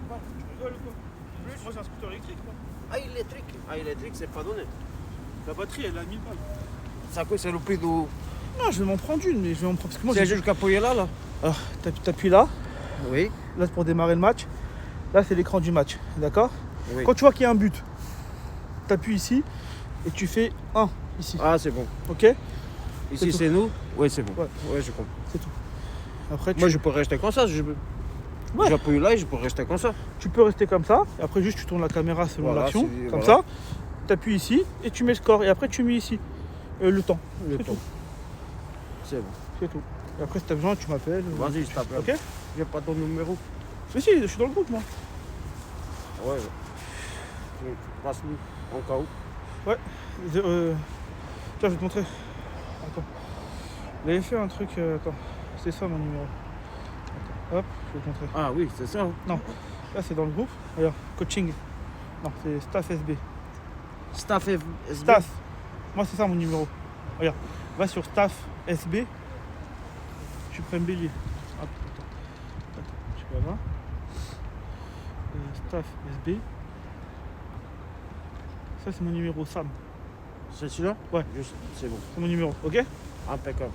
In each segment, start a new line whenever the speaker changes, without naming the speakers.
Tu rigoles ou quoi? Moi j'ai un scooter électrique moi.
Ah, électrique, c'est pas donné.
La batterie elle a 1000 balles.
Ça quoi, c'est le prix du...
Non, je vais m'en prendre une, mais je vais m'en prendre parce que moi
C'est
j'ai.
jusqu'à appuyer là.
Alors, t'appuies là,
Oui.
là c'est pour démarrer le match. Là c'est l'écran du match, d'accord?
Oui.
Quand tu vois qu'il y a un but, t'appuies ici et tu fais 1 ici.
Ah, c'est bon.
Ok?
Ici,
tout.
c'est nous. Oui, c'est bon.
Ouais.
Ouais, je comprends.
C'est tout. Après,
Moi, je peux rester comme ça si je veux.
Ouais.
J'appuie là et je peux rester comme ça.
tu peux rester comme ça. Et après, juste tu tournes la caméra selon
Voilà,
l'action.
c'est-
Comme
voilà.
ça. T'appuies ici et tu mets le score. Et après, tu mets ici le temps.
Le
C'est
temps.
tout.
C'est bon.
C'est tout. Et après, si t'as besoin, tu m'appelles.
Vas-y, je t'appelle.
Ok?
J'ai pas ton numéro.
Mais si, je suis dans le groupe, moi.
Ouais. Passe-nous en cas où.
Ouais. Tiens, je vais te montrer. Attends. J'avais fait un truc. Attends. C'est ça mon numéro. Attends. Hop, je vais te montrer.
Ah oui, c'est ça.
Non. Là, c'est dans le groupe. Regarde. Coaching. Non, c'est Staff SB.
Staff SB.
Staff. Moi, c'est ça mon numéro. Regarde. Va sur Staff SB. Tu prends bélier. Attends. Tu vas là. Staff SB. Ça, c'est mon numéro Sam.
C'est celui-là?
Ouais.
C'est bon.
C'est mon numéro. Ok?
Impeccable.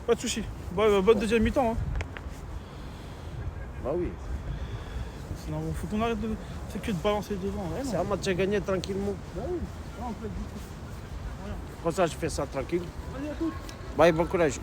Pas de soucis. Bonne deuxième mi-temps. Hein.
Bah oui.
Sinon, faut qu'on arrête de. C'est que de balancer devant. Ouais, non.
C'est un match à gagner tranquillement.
Bah oui. Là, on peut être du coup.
Comme ça, je fais ça tranquille.
Vas-y, à tout.
Bye, bon courage.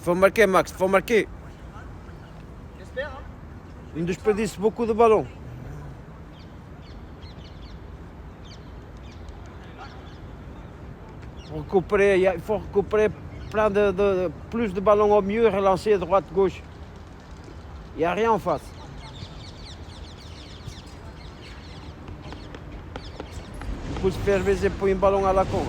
Faut marquer, Max, faut marquer.
J'espère. Hein.
Ils desperdicent beaucoup de ballons. Il faut récupérer plus de ballons au mieux, relancer droite-gauche. Il n'y a rien en face. Il faut se faire baiser pour un ballon à la con.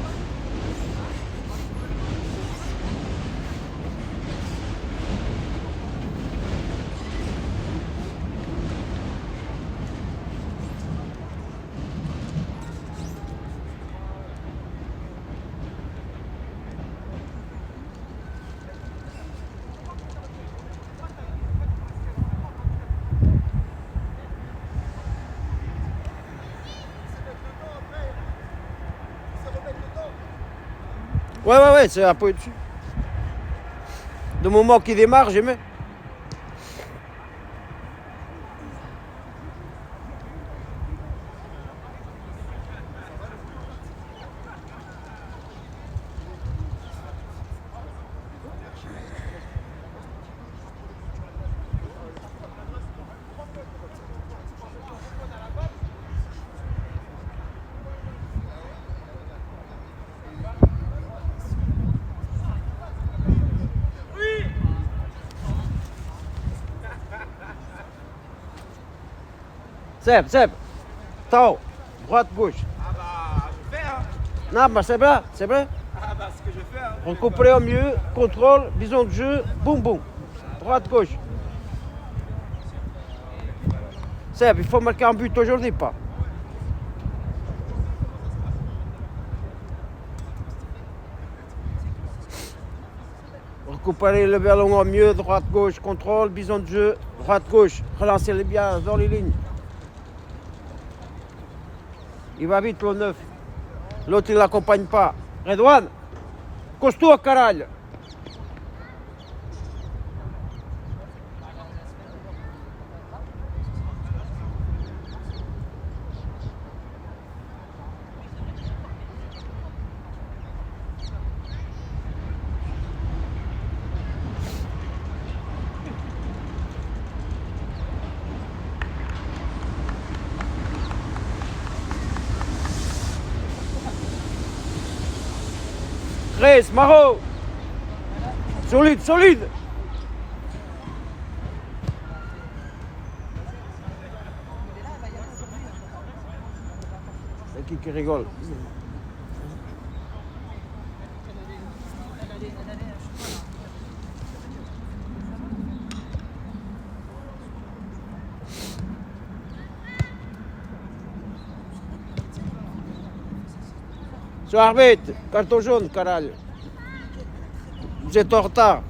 Ouais, c'est un peu dessus. De moment qu'il démarre, j'aimais. Seb, tao, droite, gauche.
Ah bah, je fais, hein.
Non, bah c'est vrai, c'est vrai.
Ah bah, ce que je fais, hein.
Récupérer au mieux, contrôle, vision de jeu, boum boum. Droite, gauche. Seb, il faut marquer un but aujourd'hui, pas. Récupérer le ballon au mieux, droite, gauche, contrôle, vision de jeu, droite, gauche. Relancer les bien dans les lignes. Il va vite le 9. L'autre il l'accompagne pas. Redouane, costaud caralho. Chris, Maro. Solide, solide. C'est qui rigole? Seu arbitre, carton jaune, caralho. Vous êtes en retard.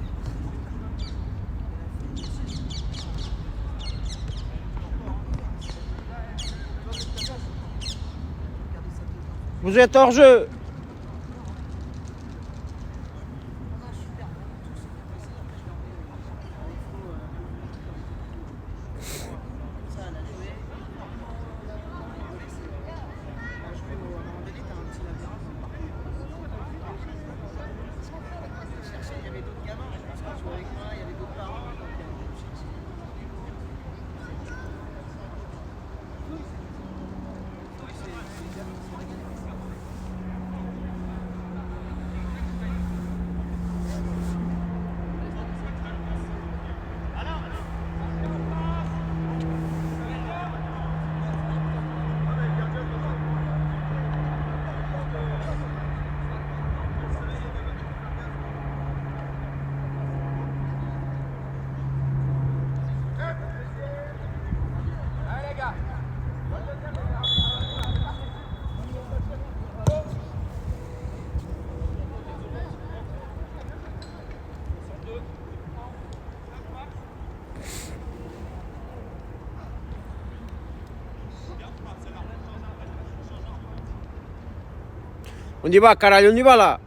Vous êtes hors jeu. On y va, caralho, on y va là.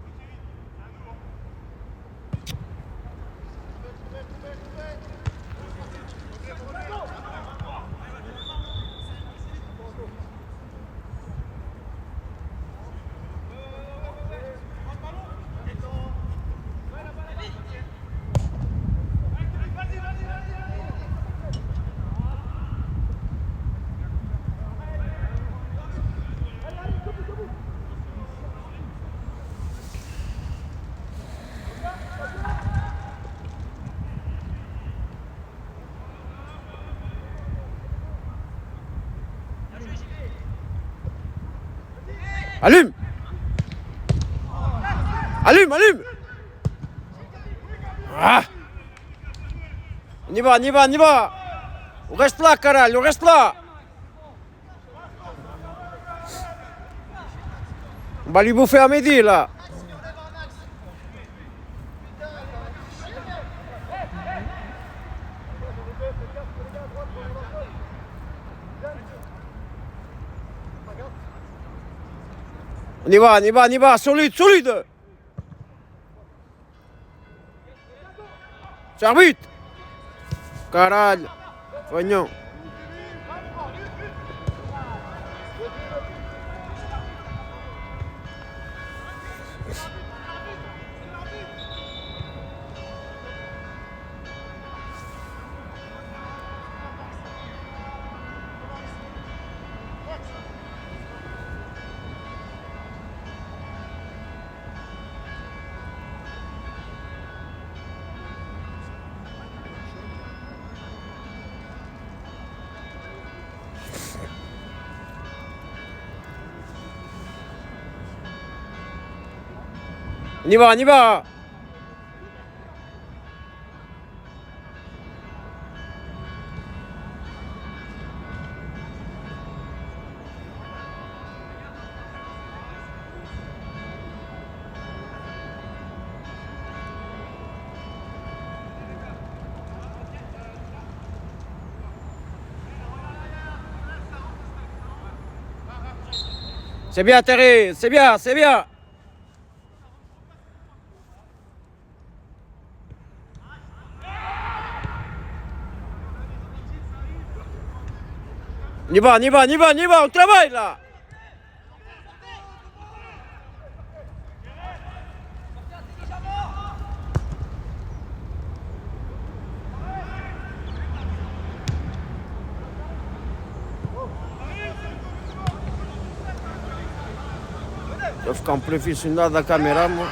Allume! Allume, allume! Ah! On y va, on y va, on y va! On reste là, caralho, on reste là! On va lui bouffer à midi, là! On y va, on y va, on y va, solide, solide! C'est arbitre! Caralho! Voyons! On y va, on y va! C'est bien, Terry, c'est bien, c'est bien! On y va, on y va, on y va, on y va, on travaille là! Eu ficar um profissional da câmera, mano.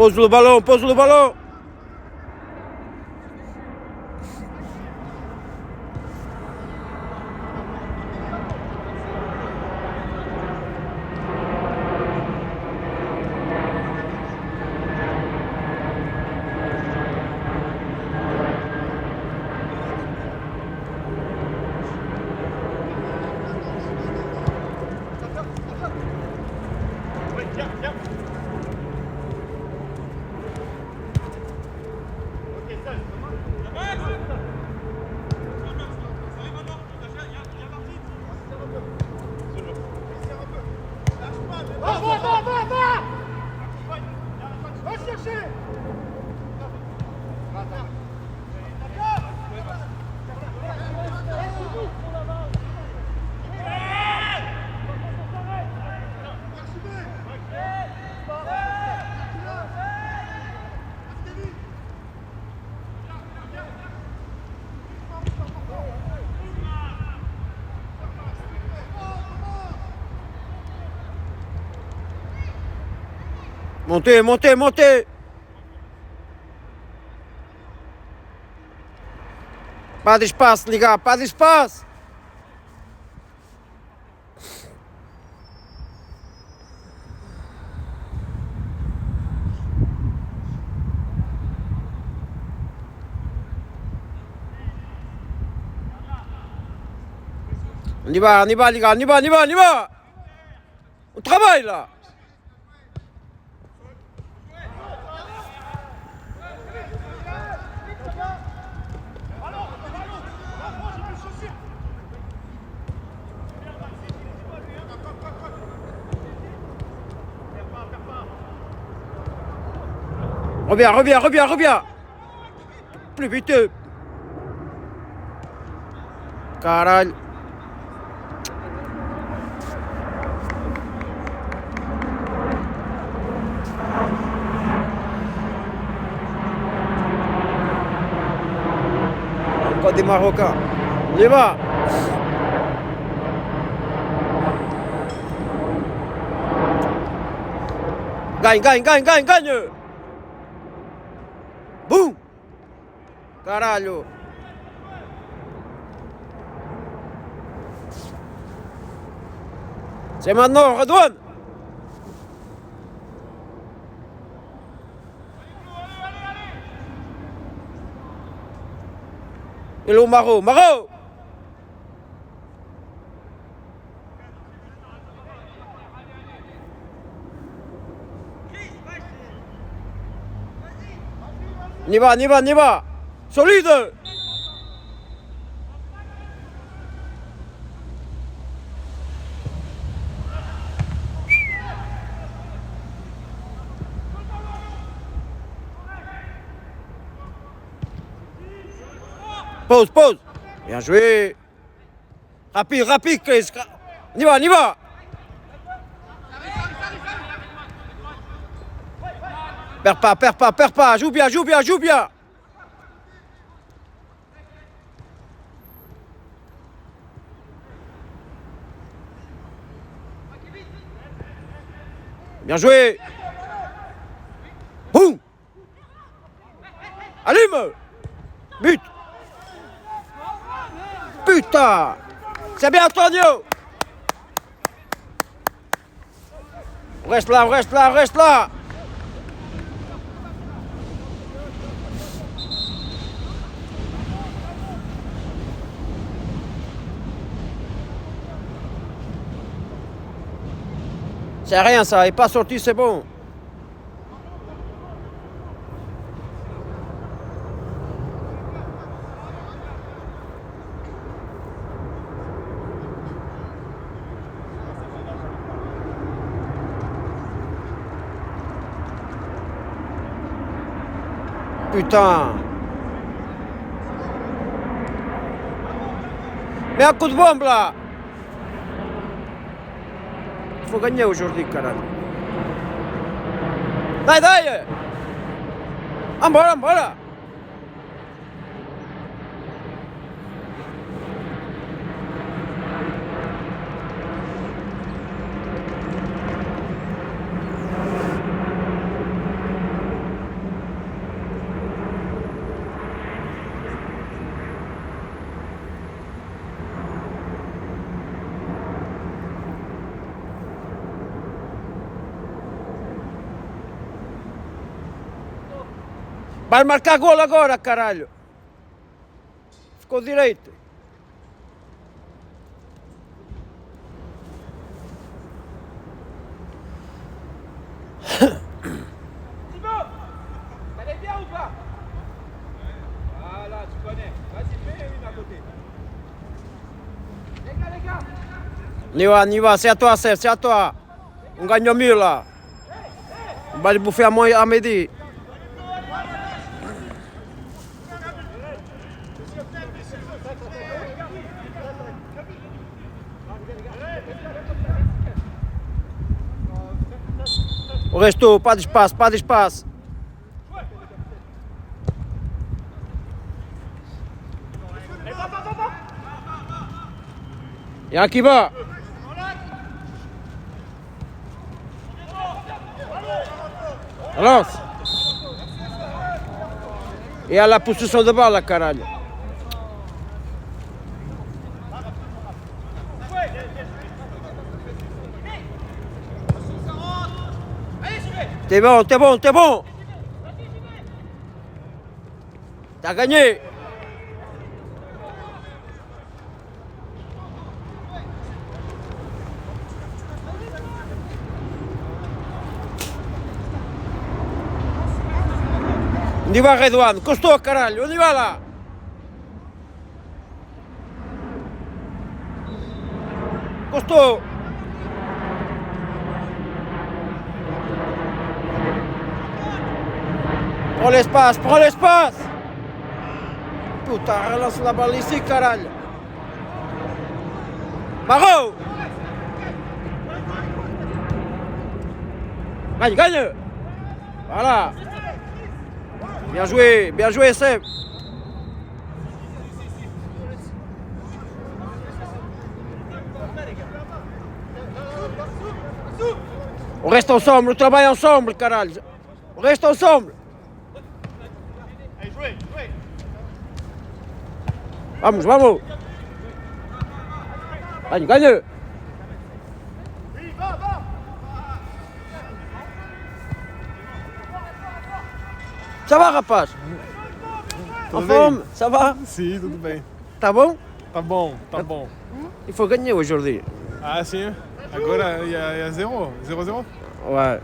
Pose le ballon, pose le ballon. Montez, montez, montez. Pas d'espace, les gars, pas d'espace. On y va, les gars, on y va, on y va, on y va. On travaille là. Reviens, reviens, reviens, reviens. Plus vite. Caralho. Encore des Marocains. On y va. Gagne, gagne, gagne, gagne, gagne. Boum. Caralho. C'est maintenant, Redouane. Hello Maro, Maro. On y va, on y va, on y va. Solide. Pause, pause. Bien joué. Rapide, rapide, Chris. On y va, on y va. Perds pas, perds pas, perds pas. Joue bien, joue bien, joue bien. Bien joué. Boum. Allume. But. Putain. C'est bien, Antonio. Reste là, reste là, reste là. C'est rien ça, il n'est pas sorti, c'est bon. Putain. Mets un coup de bombe là. Il faut gagner aujourd'hui, carrément. Dai, dai. Ancora, ancora. Vai marcar gol agora, caralho. Ficou direito.
T'allais bien ou pas? Voilà, tu connais. Vas-y, fais une à côté. Les gars.
Niva, c'est à toi, Seth, c'est à toi. On gagne mieux là. On va lui bouffer à midi. Au resto, pas d'espace, pas d'espace. Il y a un qui va. Lance. Et à la possession de balle, caralho. T'es bon. T'as gagné. On y va, Redouane. Costaud, caralho. On y va là. Costaud. Prends l'espace. Putain, relance la balle ici, caralho. Maro. Gagne. Voilà. Bien joué, Seb. On reste ensemble, on travaille ensemble, caralho. On reste ensemble. Vamos. Gagne. Ça va, rapaz? En forme? Ça va?
Sim, tudo bem.
Tá bom?
Tá bom.
Il faut gagner aujourd'hui.
Ah, sim. Agora il y a 0. 0-0.
Ouais.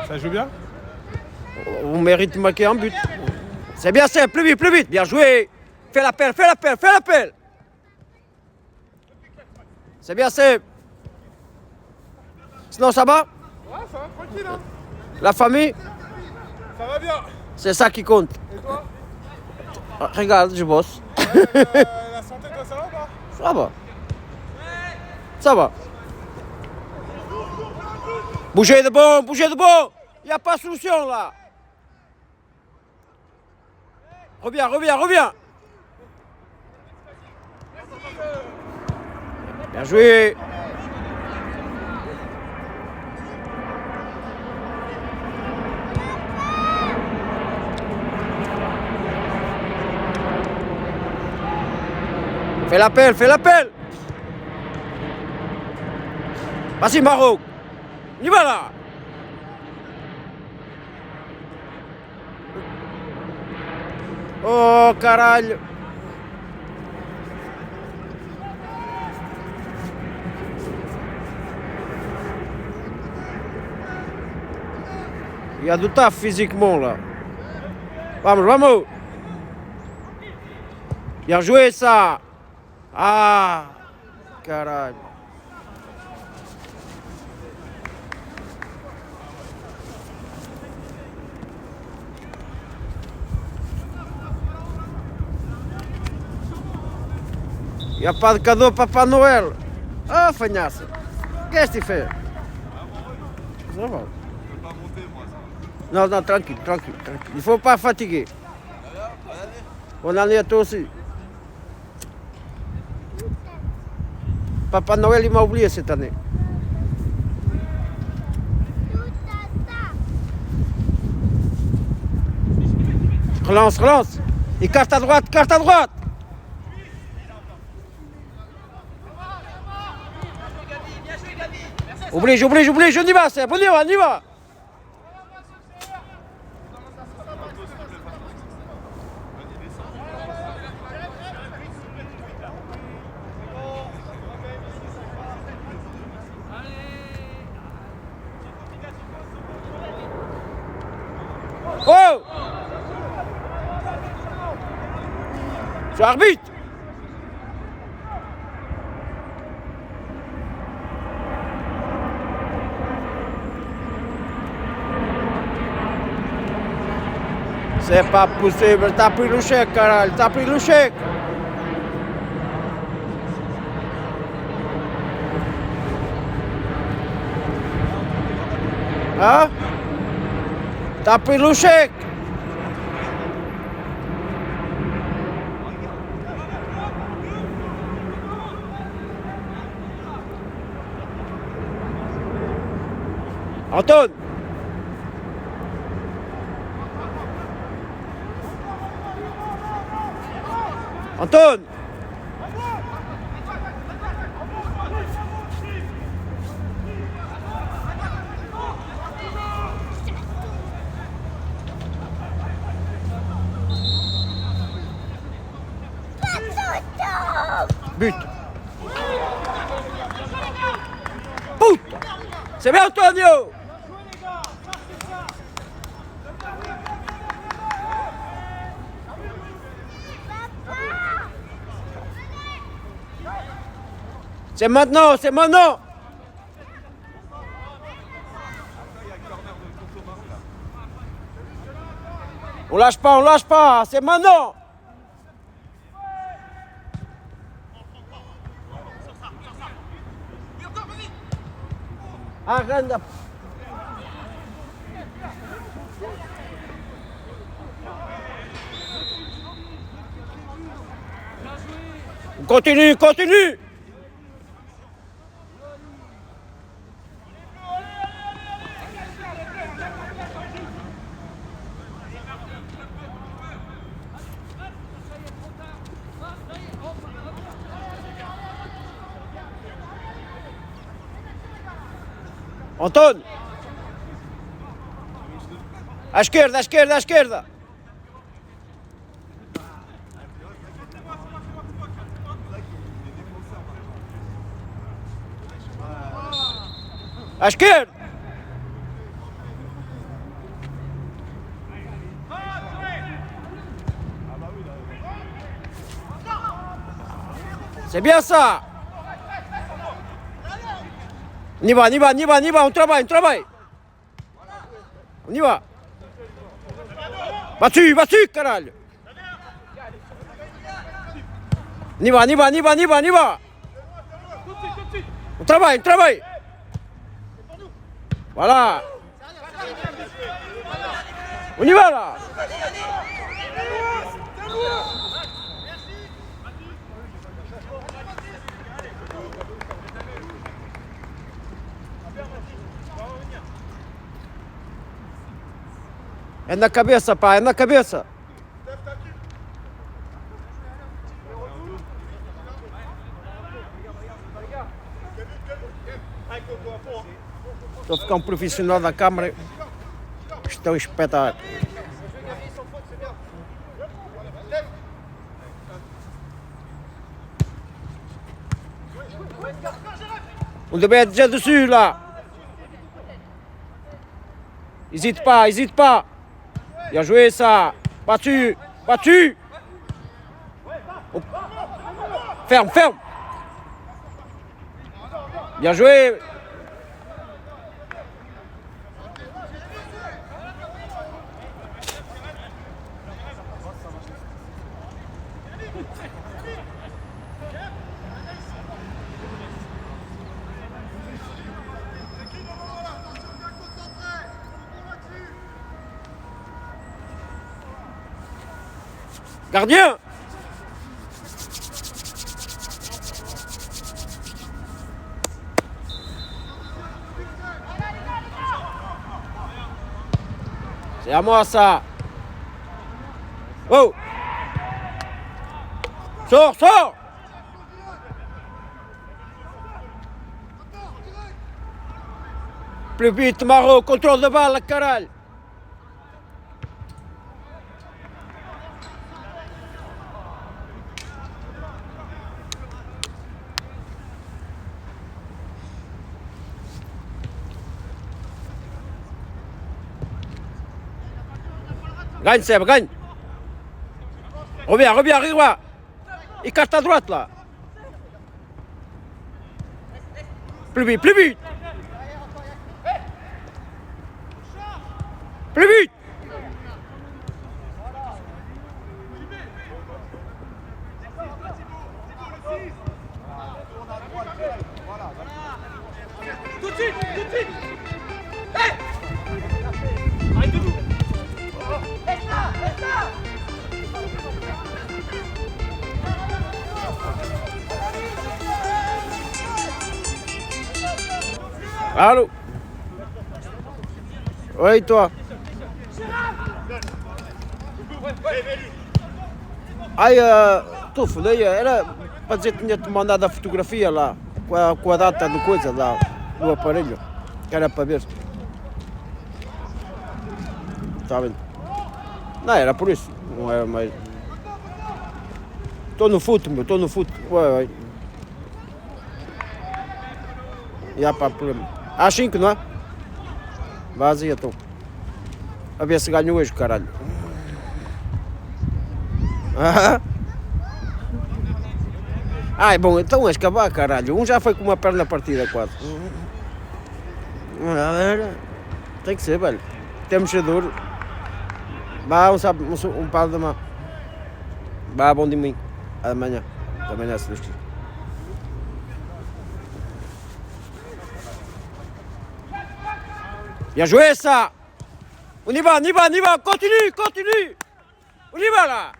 Ça joue bien?
On mérite de marquer un but. C'est bien, c'est plus vite. Bien joué. Fais l'appel. C'est bien, c'est. Sinon, ça va?
Ouais, ça va, tranquille. Hein.
La famille?
Ça va bien.
C'est ça qui compte.
Et toi?
Regarde, je bosse.
La santé, toi, ça va ou pas?
Ça va. Bougez de bon. Il n'y a pas de solution là. Reviens. Bien joué. Fais l'appel. Vas-y, Maroc. On y va là. Oh, caralho. Il y a du taf physiquement là. Vamos. Bien joué ça. Ah, caralho. Il n'y a pas de cadeau Papa Noël. Ah, fanhasse. Qu'est-ce que tu fais? Ça va. Non, tranquille. Il ne faut pas fatiguer. Bonne année à toi aussi. Papa Noël, il m'a oublié cette année. Relance. Et carte à droite. Oblige, on y va, Seb, on y va. Monsieur l'arbitre. C'est pas possible, t'as pris le chèque, Caral, t'as pris le chèque. Hein? T'as pris le chèque. Antoine. Antoine. But. Puta. C'est bien Antonio. C'est maintenant, c'est maintenant. On lâche pas, c'est maintenant. Arrête. Continue, continue. Antoine! À esquerda, à esquerda, à esquerda! À esquerda! C'est bien ça! On y va, on y va, on y va, on y va, on travaille, on travaille. On y va. Va-tu, caralho. On y va, on y va, on y va, on y va, on y va. On travaille, on travaille. Voilà. On y va là. É na cabeça, pá, é na cabeça. Estou a ficar um profissional da câmara. Isto é um espetáculo. On devait être déjà dessus là. Hésite pas, hésite pas. Bien joué ça. Battu, battu. Oh. Ferme, ferme. Bien joué. Gardien! C'est à moi ça! Oh! Sors, sors! Plus vite, Maro, contrôle de balle, caralho! Gagne Seb, gagne. Reviens, reviens, reviens. Écarte à droite là. Plus vite, plus vite. Plus vite.
Tout de suite, tout de suite. Hey, arrête debout. Reste là, reste là.
Allô. Oui, toi. Aí, tu falei, era para dizer que tinha-te mandado a fotografia lá, com a data do coisa lá, do aparelho, que era para ver. Está vendo? Não, era por isso, não era mais. Estou no fute, meu, estou no fute. Ué. E há para problema. Às 5, não é? Vazia, então. A ver se ganho hoje, caralho. Ai, bom, então és acabar, caralho. Um já foi com uma perna partida quase. Tem que ser, velho. Temos que ser duro. Vá, um pau da mão. Vá, bom de mim. Amanhã. Amanhã, se Deus quiser. Bien joué ça. On y va, on y va, on y va. Continue, continue. On y va là.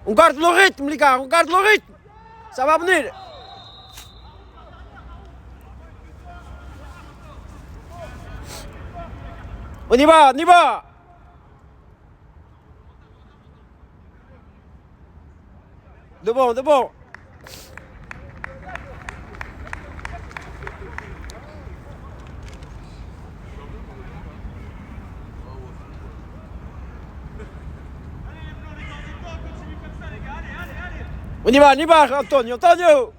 On garde le rythme, les gars, on garde le rythme. Ça va venir. On y va, on y va. De bon, de bon. On y va, Antonio, Antonio.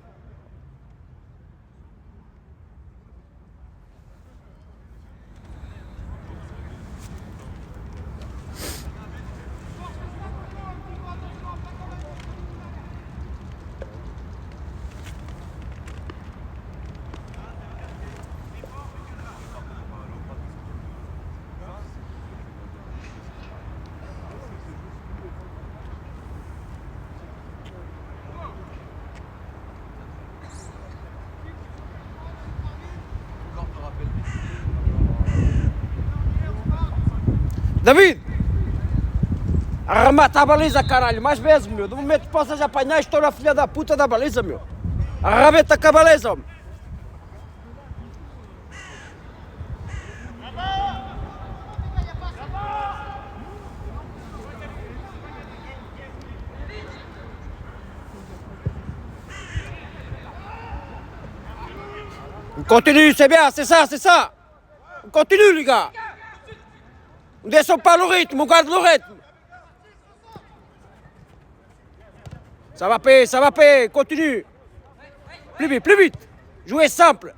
David! Arremata a baliza, caralho, mais vezes, meu. Do momento que possas apanhar, estoura a filha da puta da baliza, meu. Arrebenta com a baliza, homem. On continue, c'est bien, c'est ça, c'est ça. On continue, les gars. On descend pas le rythme, on garde le rythme. Ça va payer, continue. Plus vite. Jouez simple.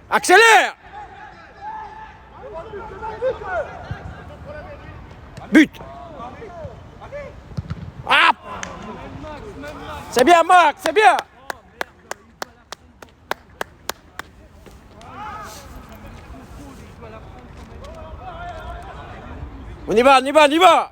Accélère. But. Ah. C'est bien, Marc, c'est bien. On y va, on y va, on y va.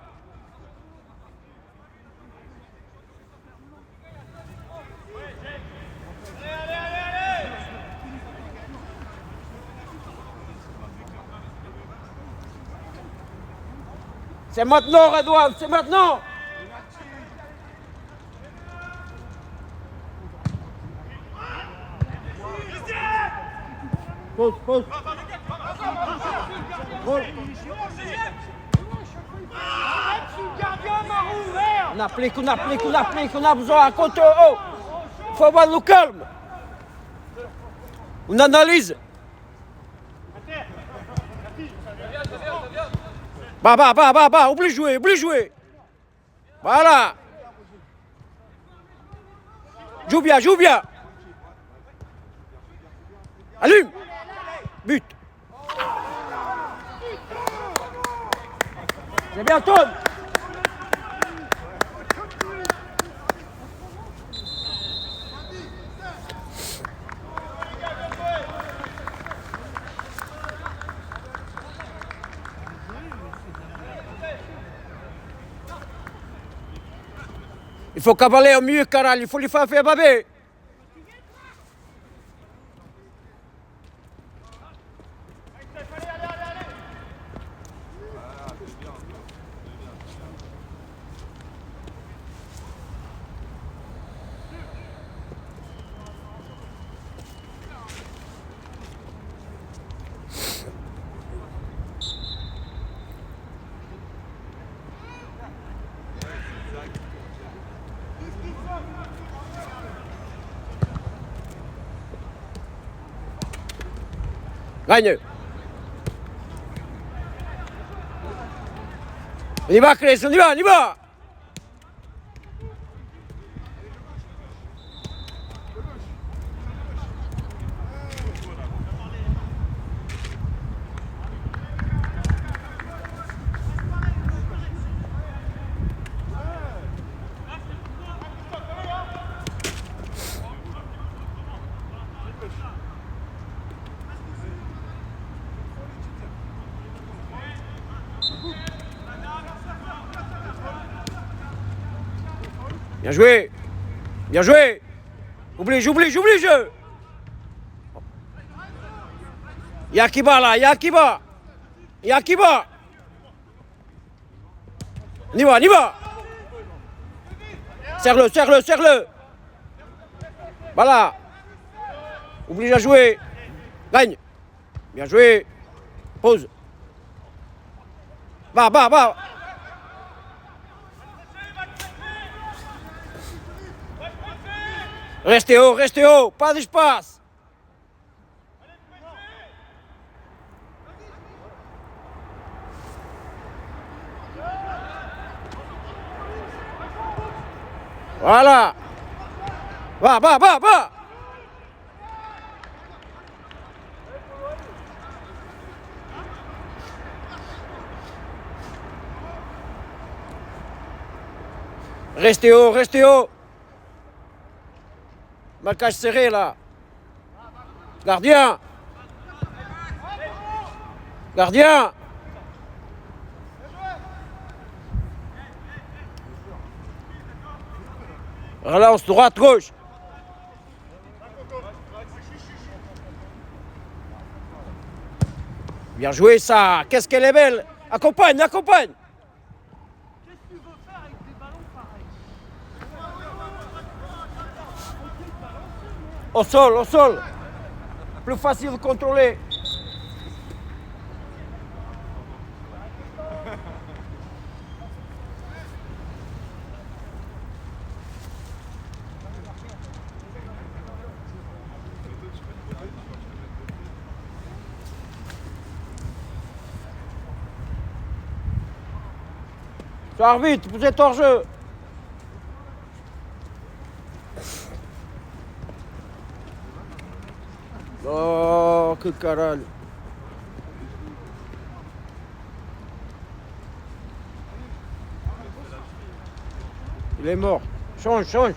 C'est maintenant, Redouane, c'est maintenant. Pause. On applique, on a besoin à côté. Oh, faut avoir le calme. On analyse. Bah, oublie de jouer. Voilà. Joue bien. Allume. But. bien, tourne. Il faut cavaler au mieux, caralho. Il faut lui faire baber. Gagne. On y va, Chris, on y va, on y va. Bien joué. Bien joué. J'oublie. Y'a qui va là, y'a qui va. On y va. Serre-le. Voilà. Oblige à jouer. Gagne. Bien joué. Pause. Va. Restez haut, pas d'espace. Voilà. Va. Restez haut. Marquage serré là. Gardien. Relance droite, gauche. Bien joué ça. Qu'est-ce qu'elle est belle. Accompagne.
Qu'est-ce que tu veux faire avec des ballons pareils?
Au sol. Plus facile de contrôler. Sois arbitre, vous êtes hors jeu. Oh, que caralho. Il est mort. Change.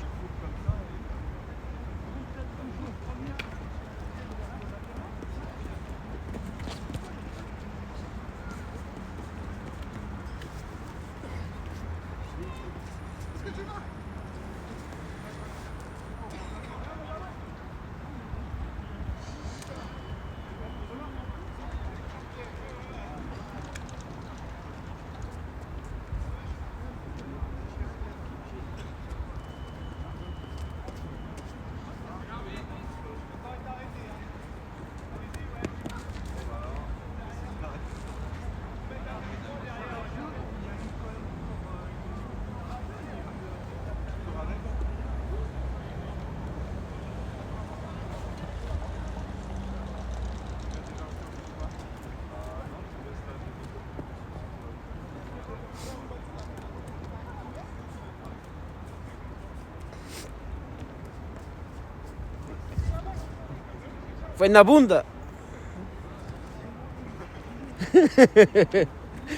Foi na bunda.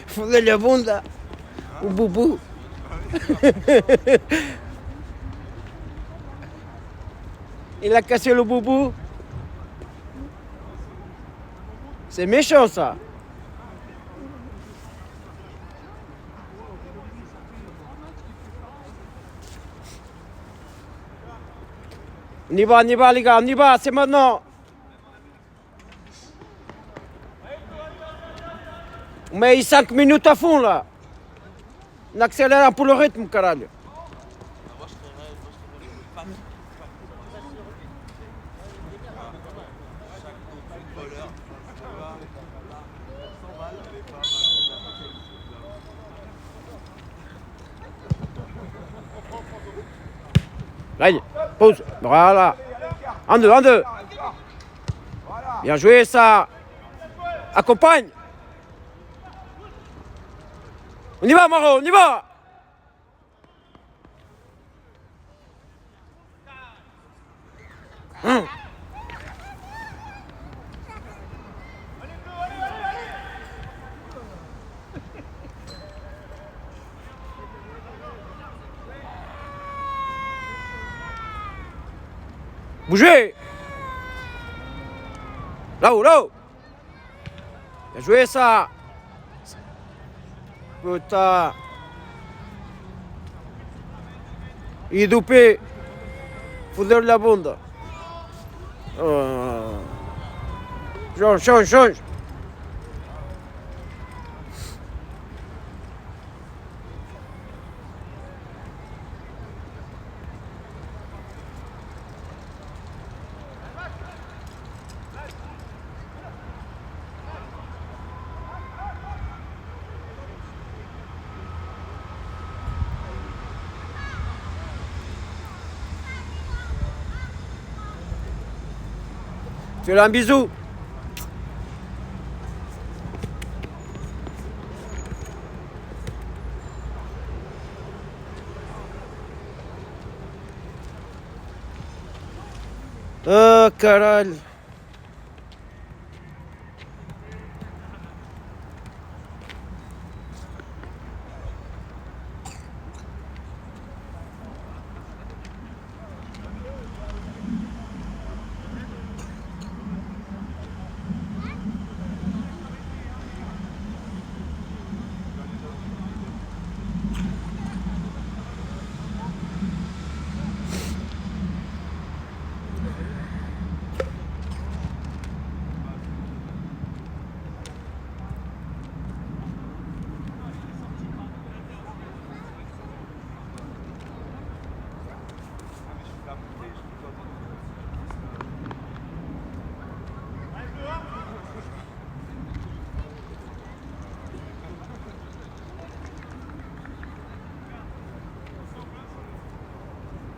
Fodeu-lhe a bunda. Ou boubou. Il a cassé le boubou. C'est méchant ça. On y va les gars, on y va, c'est maintenant. On met 5 minutes à fond là. On accélère un peu le rythme, caralho. Gagne, pause, voilà. En deux. Bien joué ça. Accompagne. On y va, Maro, on y va. Bougez. Là-haut. Bien joué ça. Putain. Il est dopé. Foudre la bande. Change. Fais-le un bisou. Oh, caralho.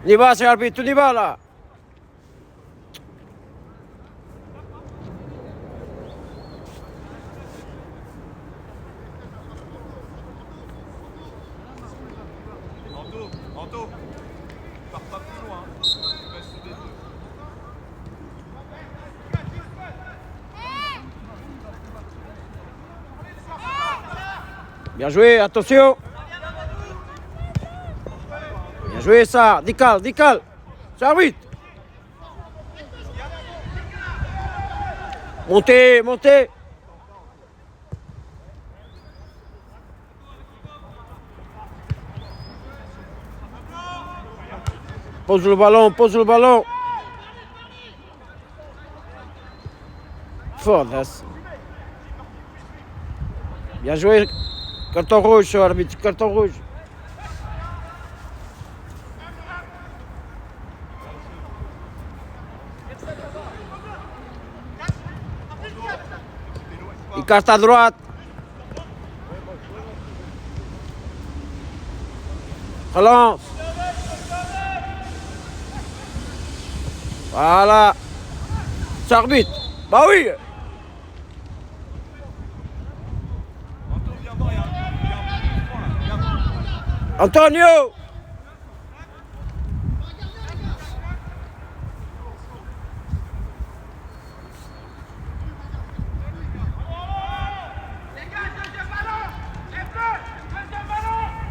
On y va, c'est l'arbitre, on y va là.
Anto, pars pas plus loin. Reste des deux.
Bien joué, attention. Bien joué ça, décale. C'est arbitre. Montez. Pose le ballon. Foda-se. Bien joué. Carton rouge, arbitre, carton rouge. Il casse à droite. Relance. Voilà. C'est arbitre. Bah oui.
Anto, viens voir, il y a un point là. Viens voir.
Antonio.
Les gars, deuxième ballon. Les bleus, deuxième ballon.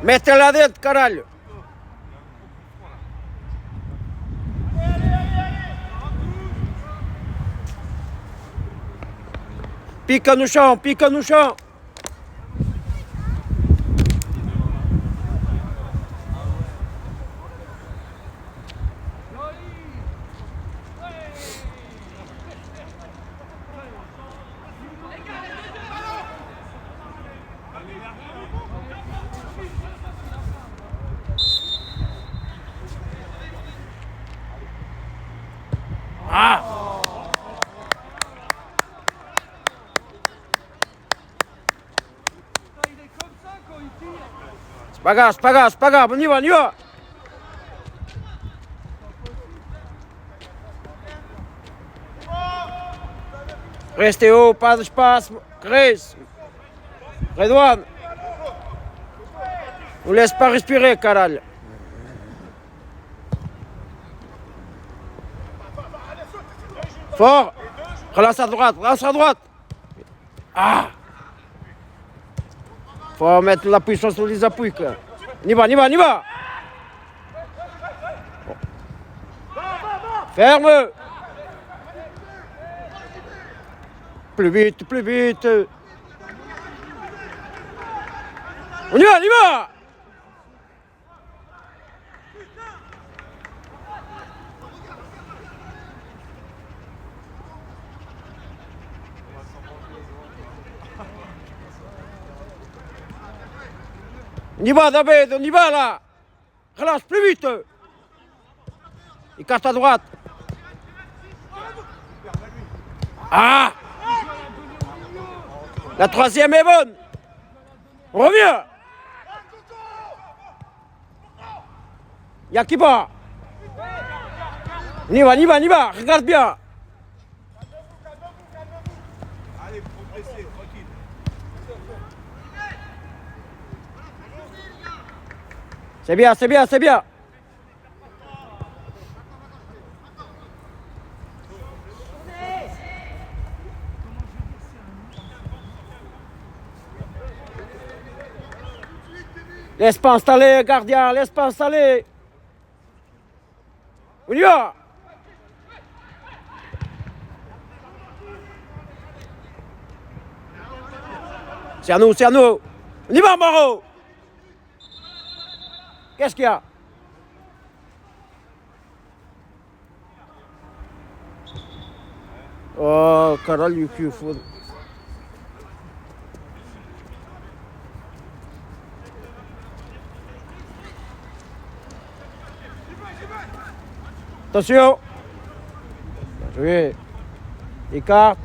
Mete lá dentro, caralho. Pica no chão, pica no chão. C'est pas grave, on y va, on y va. Restez haut, pas d'espace. Chris. Redouane. On laisse pas respirer, caralho. Fort. Relance à droite, relance à droite. Ah. Faut mettre la puissance sur les appuis. Quoi. On y va, on y va, on y va. Ferme. Plus vite, plus vite. On y va, on y va. On y va, David, on y va là. Relâche plus vite. Écarte à droite. Ah. La troisième est bonne. On revient. Y'a qui bat. On y va, on y va, on y va. Regarde bien.
Allez, progressez, tranquille.
C'est bien, c'est bien, c'est bien. Laisse pas installer, gardien, laisse pas installer. On y va. C'est à nous, c'est à nous. On y va, Maro. Qu'est-ce qu'il y a? Oh, caralho, que foda. Attention. Bien joué. Écarte.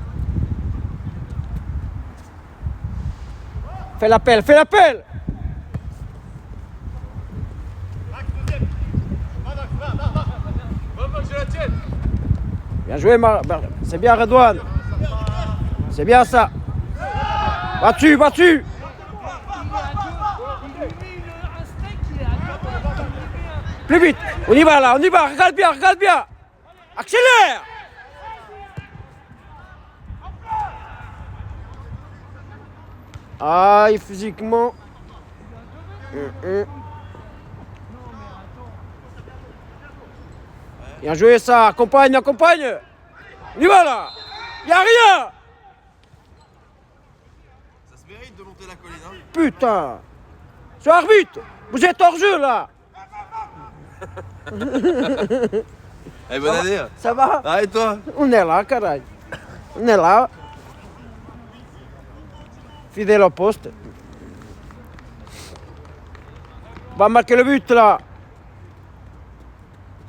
Fais l'appel, fais l'appel. Bien joué, c'est bien Redouane. C'est bien ça. Va-tu, va-tu. Plus vite. On y va là, on y va. Regarde bien, regarde bien. Accélère. Aïe, physiquement. Bien joué ça, accompagne, accompagne. On y va là. Y'a rien.
Ça se mérite de monter la colline, hein.
Putain. Sois arbitre. Vous êtes hors jeu là.
Allez, bonne année.
Ça va?
Arrête-toi.
On est là, caralho. On est là. Fidèle au poste. On va marquer le but là.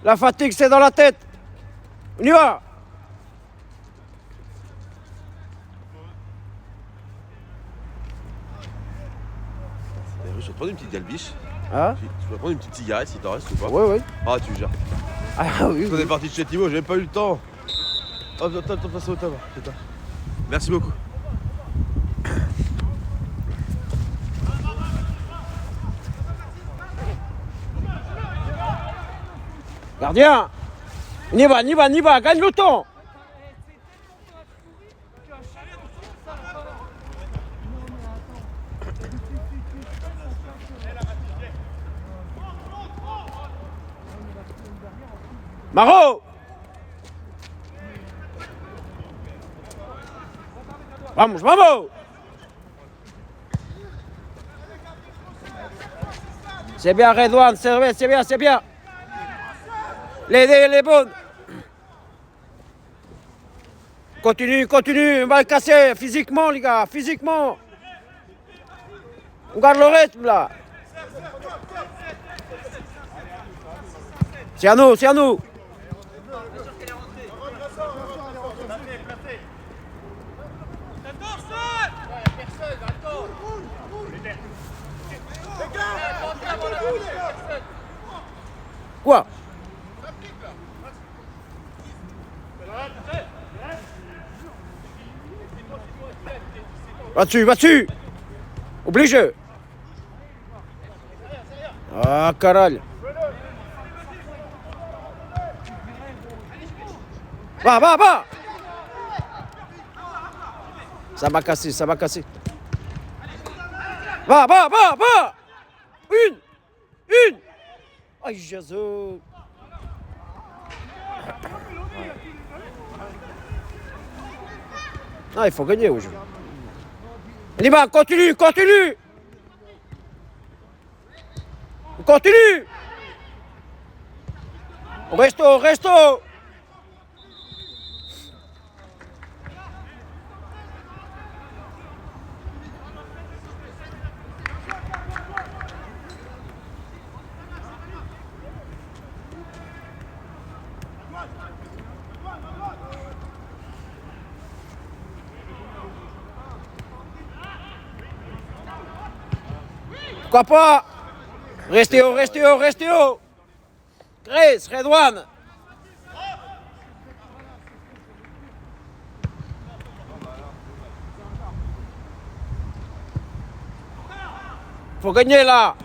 La fatigue c'est dans la tête. On y va.
Je vais te prendre une petite galbiche.
Hein?
Tu vas prendre une petite cigarette si t'en restes ou pas.
Ouais, ouais.
Ah, tu gères.
Ah oui.
On est parti de chez Thibaut, j'ai même pas eu le temps. Hop, attends, passe au table. Merci beaucoup.
Gardien. On y va, on y va, on y va. Gagne le temps. Maro! Vamos, vamos! C'est bien, Redouane, c'est bien, c'est bien. Elle est bonne. Continue, continue, on va le casser physiquement, les gars, physiquement. On garde le rythme, là. C'est à nous, c'est à nous. Quoi? Va-dessus, va-dessus. Obligé. Ah, caralho. Va, va, va. Ça va casser, ça va casser. Va, va, va, va. Une. Aïe, Jésus. Ah, il faut gagner aujourd'hui. On y va, continue, continue. Continue. Resto, resto. Pourquoi pas? Restez haut, restez haut, restez haut. Grace, Redouane. Faut gagner là.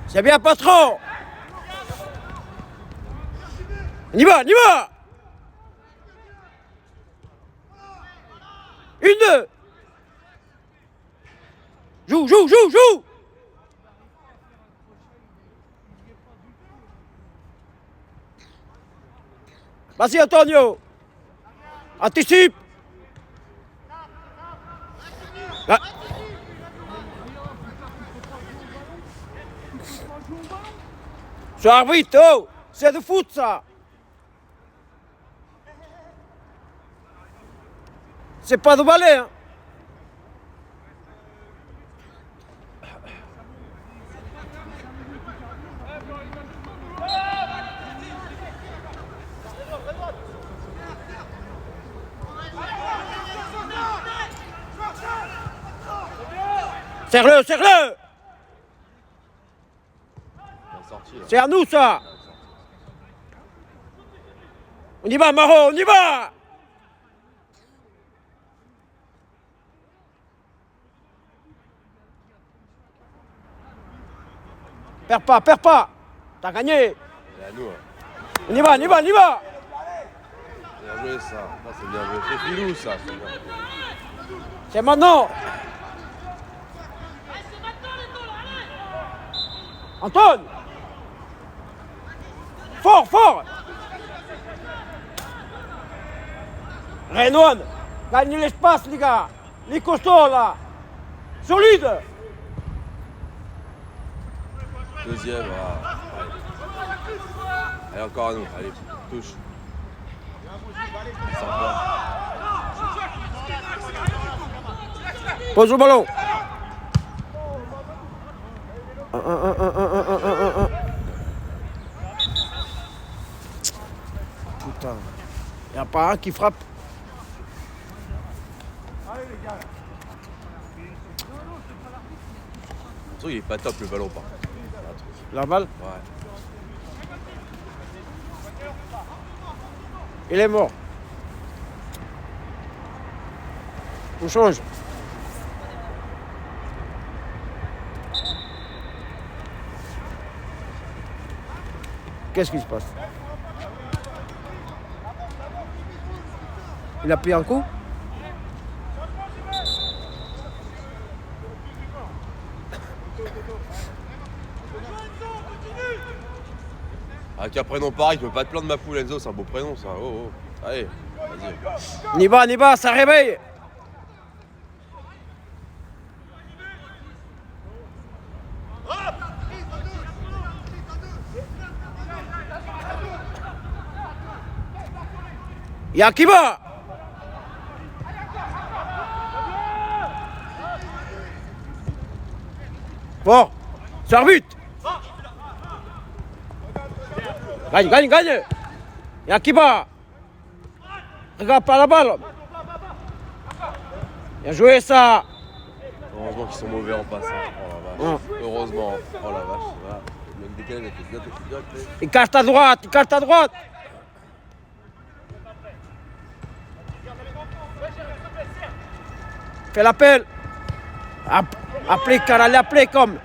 C'est bien, patron. On y va, on y va. Une, deux. Joue, joue, joue, joue. Vas-y, Antonio. Anticipe. Ah. Ce arbitre, oh, c'est de foot ça. C'est pas de balai, hein. Serre-le, serre-le. C'est à nous ça. On y va, Maro, on y va. Perds pas, perds pas. T'as gagné.
C'est à nous.
On y va, on y va, on y va.
Bien joué ça. Non, c'est bien joué. C'est filou ça. C'est bien.
C'est maintenant. Antoine. Fort, fort. Redouane. Gagne l'espace, les gars. Les costauds là. Solide.
Deuxième. Ah. Allez, encore à nous. Allez, touche. Sympa.
Pose le ballon. Putain. Il n'y a pas un qui frappe.
Je trouve qu'il est pas top le ballon par contre.
La balle,
Ouais.
il est mort. On change. Qu'est-ce qui se passe? Il a pris un coup?
Avec un prénom pareil, tu peux pas te plaindre de ma poule, Enzo, c'est un beau prénom ça. Oh, oh. Allez, vas-y.
N'y va, ça réveille. Y'a qui va? Fort. Sur but. Gagne. Y'a qui va? Regarde pas la balle. Bien joué ça.
Heureusement qu'ils sont mauvais en passe. Hein. Oh la vache. Heureusement. Oh la vache. Voilà. Le mec décalé, il a fait bien.
Il cache à droite. Fais l'appel. Applique, car elle applique comme.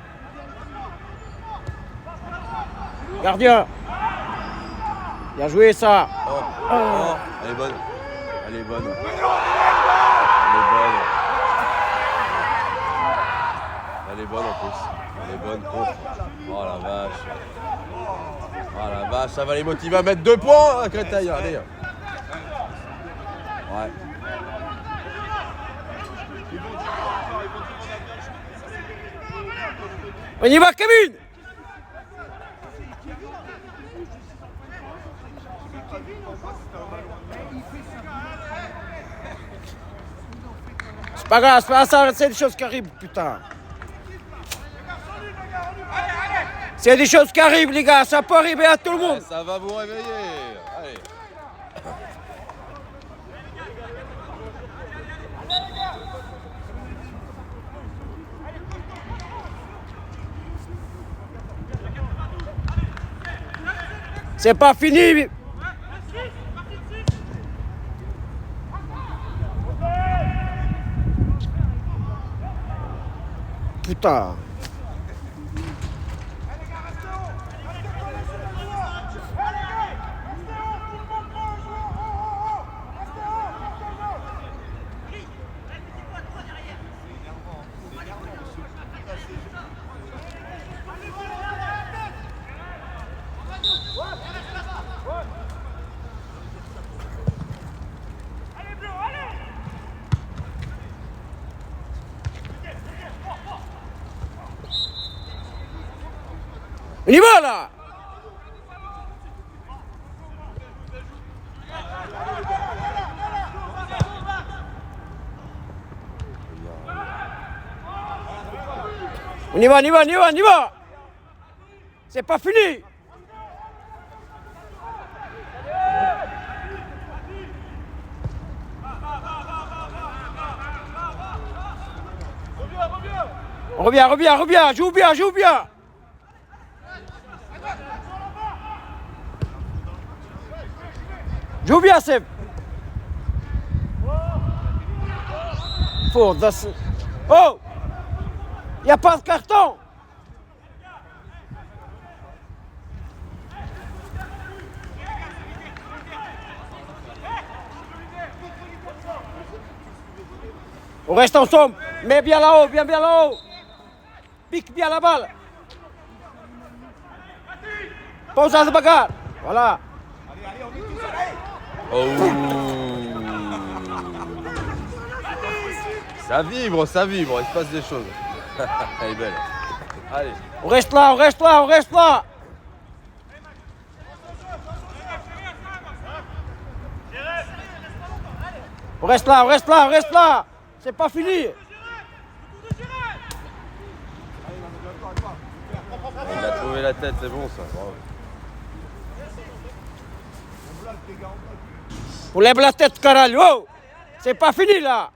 Gardien. Bien joué ça.
Oh. Elle est bonne. Elle est bonne en plus. Elle est bonne contre. Oh la vache, ça va les motiver à mettre 2 points, hein, Créteil, allez. Ouais.
On y va, Kevin. C'est pas grave, c'est des choses qui arrivent, putain. C'est des choses qui arrivent, les gars, ça peut arriver à tout le monde.
Ouais, ça va vous réveiller. Allez.
C'est pas fini. Putain. On y va là. On y va. C'est pas fini. Reviens, joue bien. Joue bien, Seb. Oh, il n'y a pas de carton. On reste ensemble. Mets bien là-haut. Pique bien la balle. Pose à la bagarre. Voilà.
Oh. Ça vibre, il se passe des choses. Elle est belle. Allez.
On reste là. On reste là. C'est pas fini.
Il a trouvé la tête, c'est bon ça. Bravo.
On lève la tête, caralho. Oh, c'est pas fini là.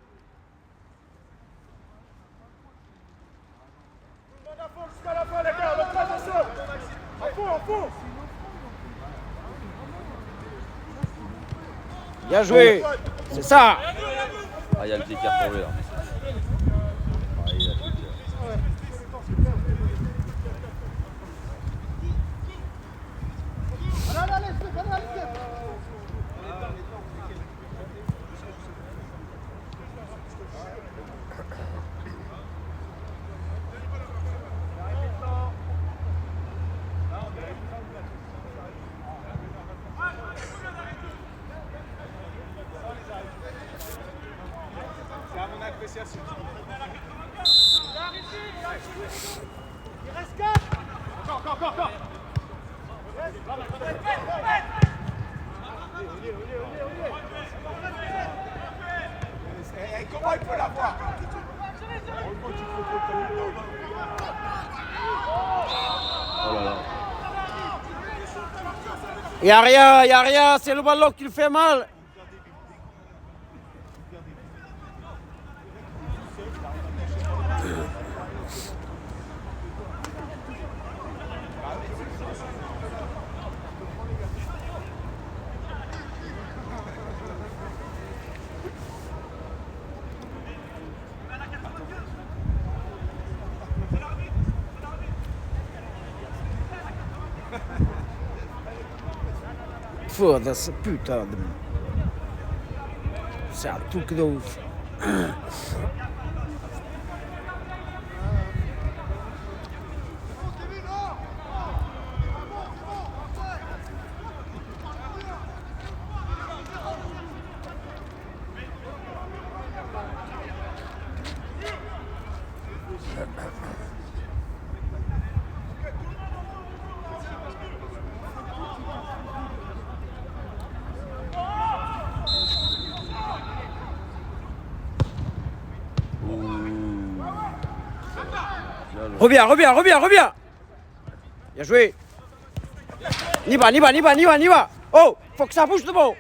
Bien joué. C'est ça.
Ah, il y a le pied qui est retombé là. Ah, il a le pied.
Il reste 4. Encore. Comment il peut l'avoir?
Oh là là.
Y a rien, c'est le ballon qui le fait mal. Foda-se, puta de... C'est un truc de ouf. Reviens. Bien joué. N'y va. Oh, faut que ça bouge devant.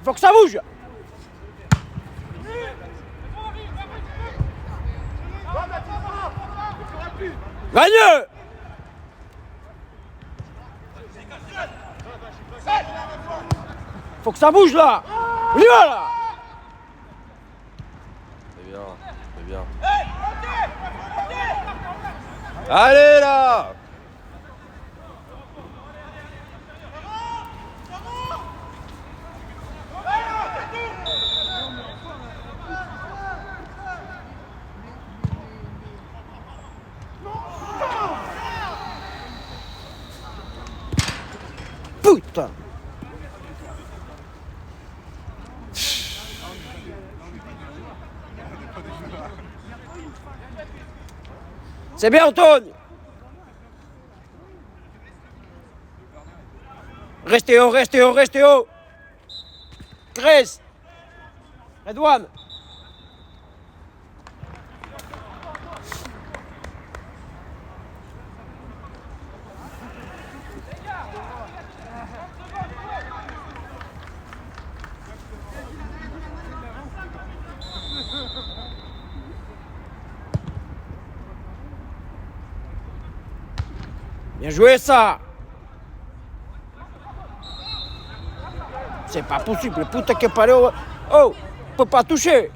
Faut que ça bouge. Gagne. Faut que ça bouge là. On y va là.
C'est bien. Allez là!
Putain. C'est bien, Antoine. Restez haut. Grèce. Redouane. Bien joué ça. C'est pas possible, putain que pariu. Oh, peut pas toucher.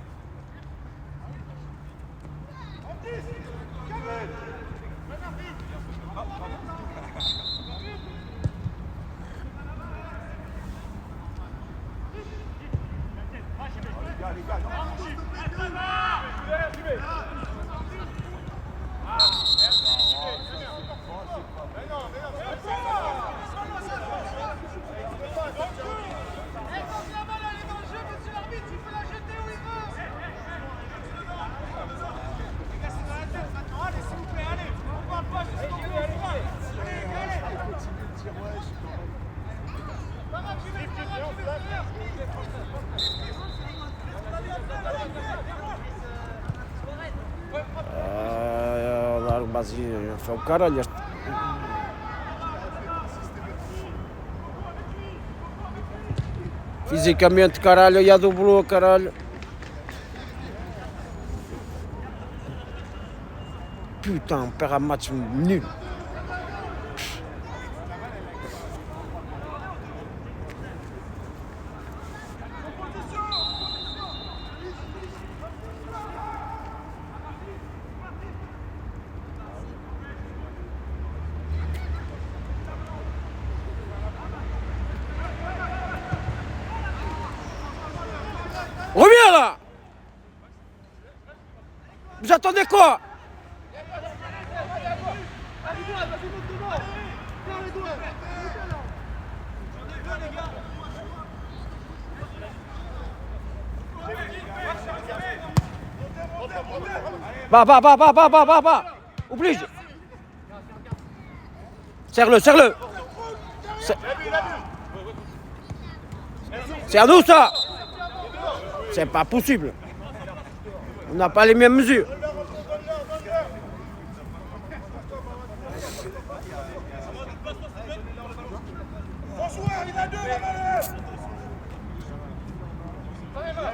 Foi o caralho. Fisicamente, caralho, já dobrou, caralho. Putain, on perd un match nul. Reviens là! Vous attendez quoi? Bas. Oblige. Serre-le. C'est à nous ça. C'est pas possible. On n'a pas les mêmes mesures.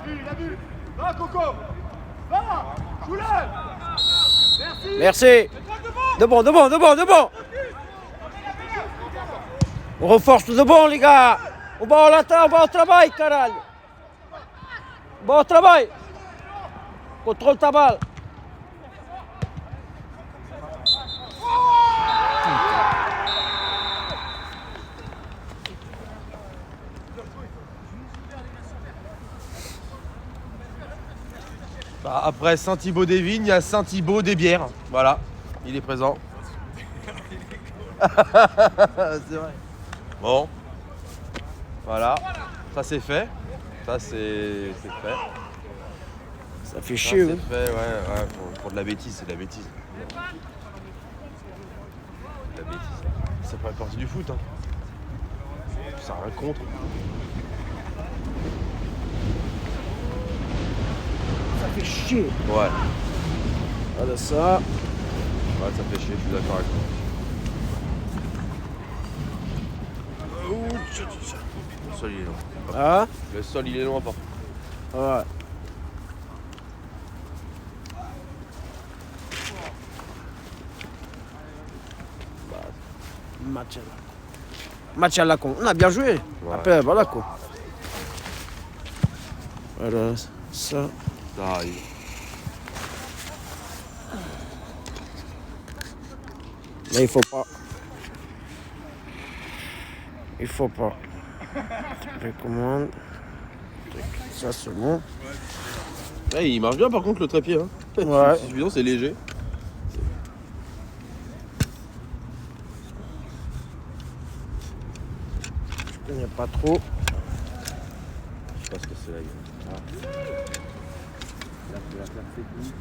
Il a vu. Va, Coco. Va. Joue-le.
Merci. De bon. On renforce de bon, les gars. On va au travail, caralho. Bon travail. Contrôle ta balle.
Bah, après Saint-Thibaud des Vignes, il y a Saint-Thibaud des Bières. Voilà, il est présent. C'est vrai. Bon. Voilà, ça c'est fait. Ça c'est fait.
Ça fait
Ça
chier.
c'est fait, ouais. Pour de la bêtise, c'est de la bêtise. De la bêtise. Ça fait partie du foot, hein. Ça a rien contre.
Ça fait chier.
Ouais.
Voilà ça.
Ouais, ça fait chier, je suis d'accord avec toi. Le sol il est long.
Ah.
Le sol il est long à part.
Ouais. Match à la con. On a bien joué. Après, voilà quoi. Voilà, ça.
Ça arrive.
Là, il faut pas. Précommande. Ça, c'est bon.
Ouais, il marche bien par contre le trépied. Hein.
Ouais.
C'est suffisant, c'est léger.
Je connais pas trop.
Je sais pas ce que c'est là. La technique.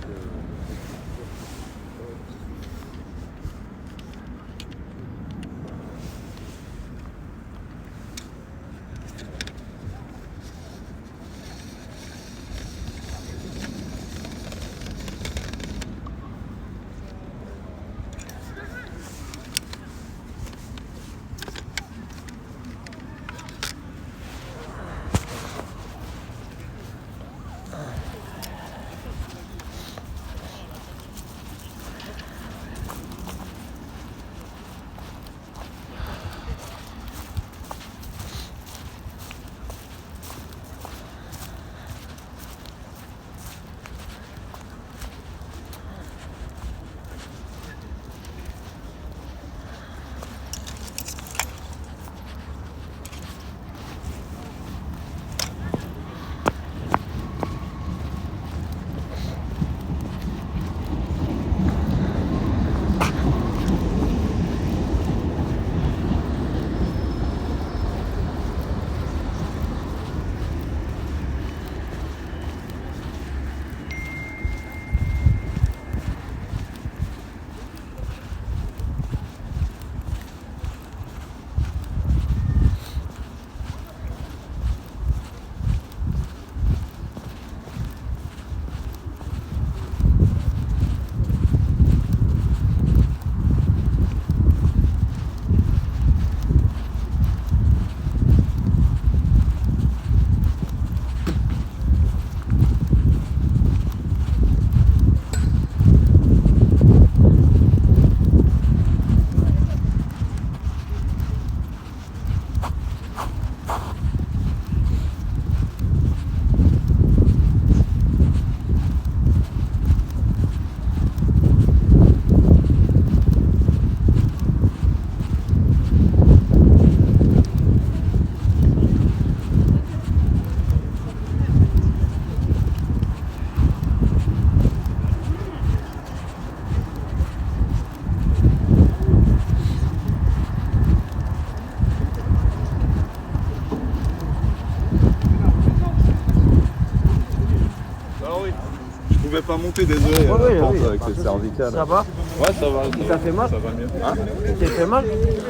pouvais pas monter, désolé.
Ouais, oui.
Avec les cervicales.
Ça va?
Ouais, ça va.
Ça fait mal?
Ça va mieux. Hein?
T'es fait mal?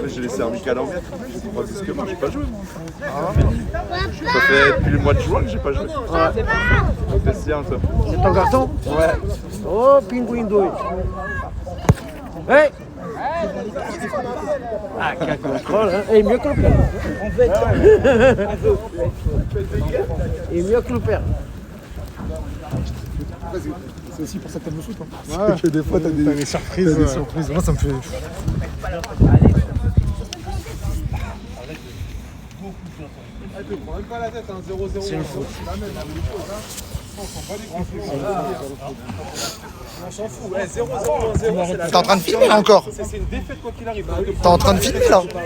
J'ai les cervicales en miettes. Moi, c'est ce que moi, j'ai pas joué. Ça fait depuis le mois de juin que j'ai pas joué. Ouais. T'es sien, toi.
C'est ton garçon?
Ouais.
Oh, pingouin doué. Hey! Ah, quel contrôle, hein? Et mieux que le père. Et mieux que le père.
C'est aussi pour ça que t'aimes le foot. Hein. Ouais. Parce que des fois, t'as des surprises. Des surprises. Moi, ça me fait.
C'est le foot.
On s'en fout. 0-0-1-0, c'est la
T'es en train de filmer là encore?
C'est une défaite quoi qu'il arrive.
T'es en train de filmer là?